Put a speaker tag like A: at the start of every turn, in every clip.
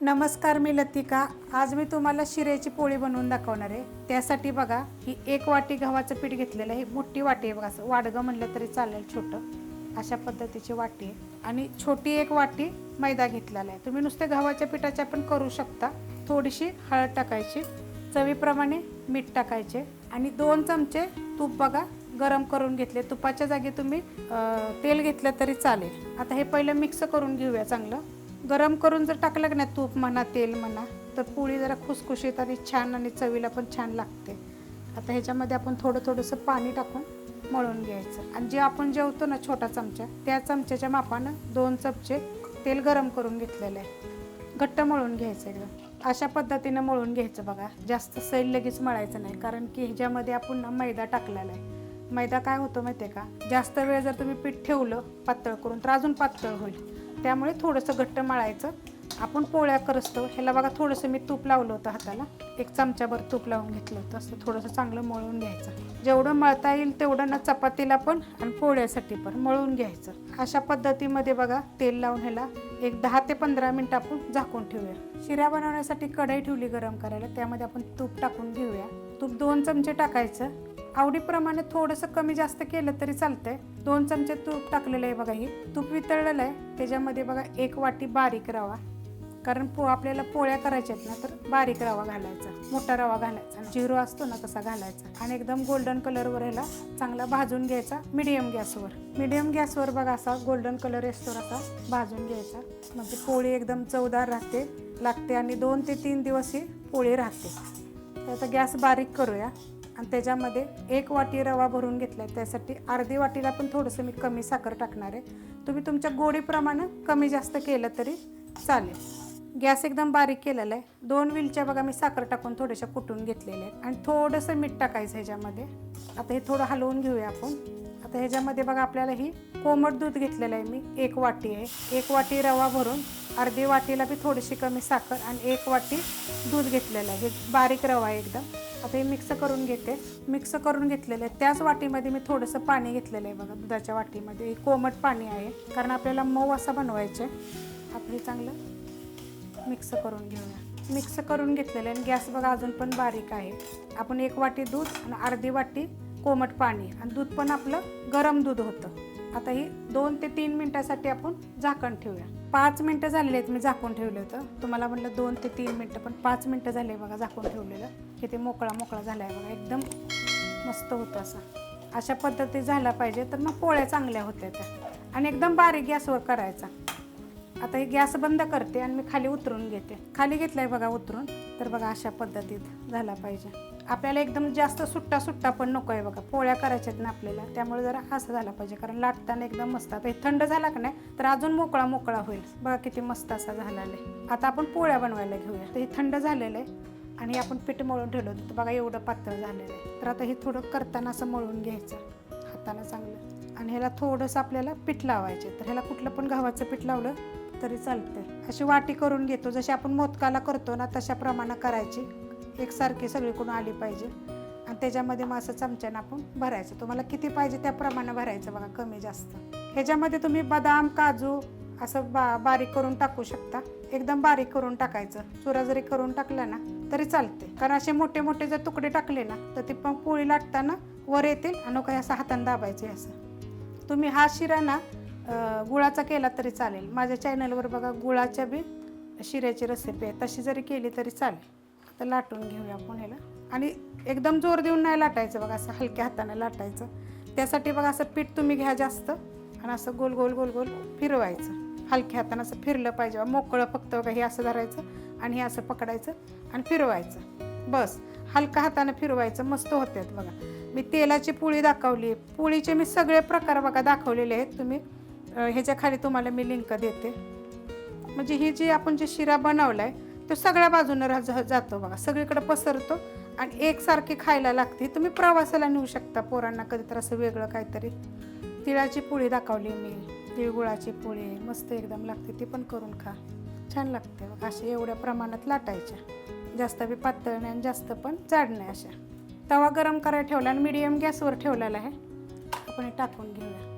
A: नमस्कार, मी लतिका। आज मी तुम्हाला शिऱ्याची पोळी बनवून दाखवणार आहे। त्यासाठी बघा, ही 1 वाटी गव्हाचं पीठ घेतलेलं आहे। मोठी वाटी आहे बघा, असं वाडगं म्हणलं तरी चालेल, छोटं अशा पद्धतीची वाटी आहे। आणि छोटी 1 वाटी मैदा घेतलेला आहे। तुम्ही नुसते गव्हाच्या पिठाच्या पण करू शकता। थोडीशी हळद टाकायची, चवीप्रमाणे मीठ टाकायचे आणि 2 चमचे तूप बघा गरम करून घेतले। तुपाच्या जागी तुम्ही तेल घेतलं तरी चालेल। आता हे पहिलं मिक्स करून घेऊया चांगलं। गरम करून जर टाकलं की नाही, तूप म्हणा तेल म्हणा, तर पोळी जरा खुसखुशीत आणि छान आणि चवीला पण छान लागते। आता ह्याच्यामध्ये आपण थोडंसं पाणी टाकून मळून घ्यायचं आणि जे आपण जेवतो ना छोटा चमचा, त्या चमच्याच्या मापानं 2 चमचे तेल गरम करून घेतलेलं आहे। घट्ट मळून घ्यायचं एकदम अशा पद्धतीनं मळून घ्यायचं बघा। जास्त सैल लगेच मळायचं नाही, कारण की ह्याच्यामध्ये आपण ना मैदा टाकलेला आहे। मैदा काय होतं माहिती आहे का, जास्त वेळ जर तुम्ही पीठ ठेवलं पातळ करून तर अजून पातळ होईल। त्यामुळे थोडंसं घट्ट मळायचं। आपण पोळ्या करतो ह्याला बघा, थोडंसं मी तूप लावलं होतं हाताला, 1 चमचाभर तूप लावून घेतलं होतं। असं थोडंसं चांगलं मळून घ्यायचं, जेवढं मळता येईल तेवढं ना, चपातीला पण आणि पोळ्यासाठी पण मळून घ्यायचं। अशा पद्धतीमध्ये बघा तेल लावून ह्याला एक 10 ते 15 मिनिट आपण झाकून ठेवूया। शिरा बनवण्यासाठी कढई ठेवली गरम करायला, त्यामध्ये आपण तूप टाकून घेऊया। तूप 2 चमचे टाकायचं, आवडीप्रमाणे थोडंसं कमी जास्त केलं तरी चालतंय। 2 चमचे तूप टाकलेलं आहे बघा। हे तूप वितळलेलं आहे, त्याच्यामध्ये बघा 1 वाटी बारीक रवा, कारण आपल्याला पोळ्या करायच्या आहेत ना, तर बारीक रवा घालायचा, मोठा रवा घालायचा, जिरो असतो ना तसा घालायचा आणि एकदम गोल्डन कलरवर ह्याला चांगला भाजून घ्यायचा। मीडियम गॅसवर बघा असा गोल्डन कलर असतो असा भाजून घ्यायचा, म्हणजे पोळी एकदम चवदार लागते आणि 2 ते 3 दिवस ही पोळी राहते। तर आता गॅस बारीक करूया आणि त्याच्यामध्ये 1 वाटी रवा भरून घेतला आहे। त्यासाठी अर्धी वाटीला पण थोडंसं मी कमी साखर टाकणार आहे। तुम्ही तुमच्या गोडीप्रमाणे कमी जास्त केलं तरी चालेल। गॅस एकदम बारीक केलेला आहे। 2 वेलच्या बघा मी साखर टाकून थोड्याशा कुटून घेतलेल्या आहेत आणि थोडंसं मीठ टाकायचं ह्याच्यामध्ये। आता हे थोडं हलवून घेऊया आपण। आता ह्याच्यामध्ये बघा आपल्याला ही कोमट दूध घेतलेलं आहे मी, 1 वाटी आहे। 1 वाटी रवा भरून अर्धी वाटीला बी थोडीशी कमी साखर आणि 1 वाटी दूध घेतलेलं आहे। हे बारीक रवा आहे एकदम। आता हे मिक्स करून घेते। मिक्स करून घेतलेलं आहे त्याच वाटीमध्ये मी थोडंसं पाणी घेतलेलं आहे बघा, दुधाच्या वाटीमध्ये। हे कोमट पाणी आहे, कारण आपल्याला मऊ असा बनवायचं आहे। आपण हे चांगलं मिक्स करून घेऊया। मिक्स करून घेतलेलं आहे आणि गॅस बघा अजून पण बारीक आहे। आपण 1 वाटी दूध आणि अर्धी वाटी कोमट पाणी आणि दूध पण आपलं गरम दूध होतं। आता ही 2 ते 3 मिनिटासाठी आपण झाकण ठेवूया। 5 मिनिटं झालेले आहेत, मी झाकून ठेवलं होतं। तुम्हाला म्हटलं 2 ते 3 मिनिटं, पण 5 मिनिटं झाले बघा झाकून ठेवलेलं। किती मोकळा झाला आहे बघा, एकदम मस्त होतं असा। अशा पद्धती झाला पाहिजे, तर मग पोळ्या चांगल्या होत्या त्या। आणि एकदम बारीक गॅसवर करायचा। आता हे गॅस बंद करते आणि मी खाली उतरून घेते। खाली घेतलाय बघा उतरून, तर बघा अशा पद्धतीत झाला पाहिजे। आपल्याला एकदम जास्त सुट्टा पण नको आहे बघा, पोळ्या करायच्यात ना आपल्याला, त्यामुळे जरा असं झाला पाहिजे, कारण लाटताना एकदम मस्त। आता हे थंड झाला का नाही तर अजून मोकळा होईल बघा, किती मस्त असा झालेला आहे। आता आपण पोळ्या बनवायला घेऊया। तर हे थंड झालेलं आहे आणि आपण पीठ मळून ठेवलं होतं, तर बघा एवढं पातळ झालेलं आहे। तर आता हे थोडं करताना असं मळून घ्यायचं हाताने चांगलं आणि ह्याला थोडंसं आपल्याला पीठ लावायचे। तर ह्याला कुठलं पण गव्हाचं पीठ लावलं तरी चालतंय। अशी वाटी करून घेतो, जशी आपण मोदकाला करतो ना तशा प्रमाणे करायची, एकसारखी सगळीकडून आली पाहिजे। आणि त्याच्यामध्ये मग असं चमच्यानं आपण भरायचं। तुम्हाला किती पाहिजे त्याप्रमाणे भरायचं बघा, कमी जास्त। ह्याच्यामध्ये तुम्ही बदाम काजू असं बारीक करून टाकू शकता, एकदम बारीक करून टाकायचं। चुरा जरी करून टाकला ना तरी चालते, कारण असे मोठे जर तुकडे टाकले ना तर ते पण पोळी लाटताना वर येतील आणि काही असं हाताने दाबायचे असं। तुम्ही हा शिरा ना गुळाचा केला तरी चालेल। माझ्या चॅनलवर बघा गुळाच्या बी शिऱ्याची रेसिपी आहे, तशी जरी केली तरी चालेल। आता लाटून घेऊया आपण ह्याला आणि एकदम जोर देऊन नाही लाटायचं बघा, असं हलक्या हाताने लाटायचं। त्यासाठी बघा असं पीठ तुम्ही घ्या जास्त आणि असं गोल फिरवायचं। हलक्या हाताने असं फिरलं पाहिजे, मोकळं फक्त बघा हे असं धरायचं आणि हे असं पकडायचं आणि फिरवायचं, बस हलक्या हाताने फिरवायचं। मस्त होतात बघा। मी तेलाची पोळी दाखवली, पोळीचे मी सगळे प्रकार बघा दाखवलेले आहेत। तुम्ही ह्याच्या खाली तुम्हाला मी लिंक देते, म्हणजे ही जी आपण जे शिरा बनवलाय तो सगळ्या बाजूने जातो बघा, सगळीकडे पसरतो आणि एकसारखी खायला लागते। तुम्ही प्रवासाला नेऊ शकता पोरांना, कधी तर असं वेगळं काहीतरी। तिळाची पोळी दाखवली मी, तिळगुळाची पोळी मस्त एकदम लागते, ती पण करून खा, छान लागते बघा। असे एवढ्या प्रमाणात लाटायच्या, जास्त बी पातळ नाही जास्त पण जाड नाही अशा। तवा गरम करायला ठेवला आणि मीडियम गॅसवर ठेवलेला आहे। आपण हे टाकून घेऊया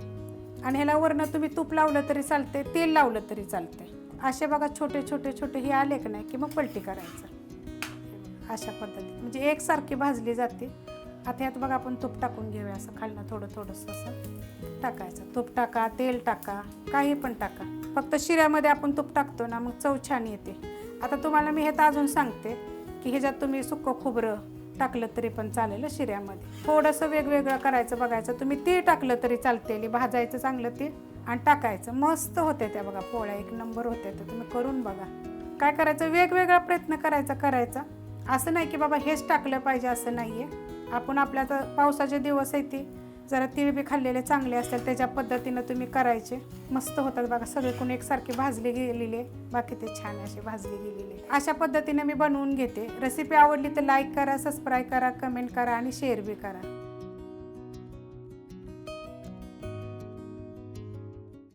A: आणि ह्याला वरनं तुम्ही तूप लावलं तरी चालते, तेल लावलं तरी चालते। असे बघा छोटे छोटे छोटे हे आले की नाही की मग पलटी करायचं अशा पद्धतीने, म्हणजे एकसारखी भाजली जाते. आता यात बघा आपण तूप टाकून घेऊया, असं खालनं थोडं थोडंसं असं टाकायचं. तूप टाका, तेल टाका, काही पण टाका, फक्त शिऱ्यामध्ये आपण तूप टाकतो ना मग चव छान येते. आता तुम्हाला मी ह्यात अजून सांगते की ह्याच्यात तुम्ही सुक्कं खोबरं टाकलं तरी पण चालेल. शिऱ्यामध्ये थोडंसं वेगवेगळं करायचं, बघायचं. तुम्ही तीळ टाकलं तरी चालते, भाजायचं चांगलं तीळ आणि टाकायचं. मस्त होते त्या बघा पोळ्या, एक नंबर होते. तर तुम्ही करून बघा. काय करायचं, वेगवेगळा प्रयत्न करायचा. असं नाही की बाबा हेच टाकलं पाहिजे असं नाही आहे. आपण आपल्या आता पावसाचे दिवस आहे ते जरा तीळ बी खाल्लेले चांगले असतात, त्याच्या पद्धतीनं तुम्ही करायचे. मस्त होतात बघा. सगळीकडून एकसारखे भाजले गेलेले, बाकी ते छान असे भाजले गेलेले. अशा पद्धतीने मी बनवून घेते. रेसिपी आवडली तर लाईक करा, सबस्क्राईब करा, कमेंट करा आणि शेअर बी करा.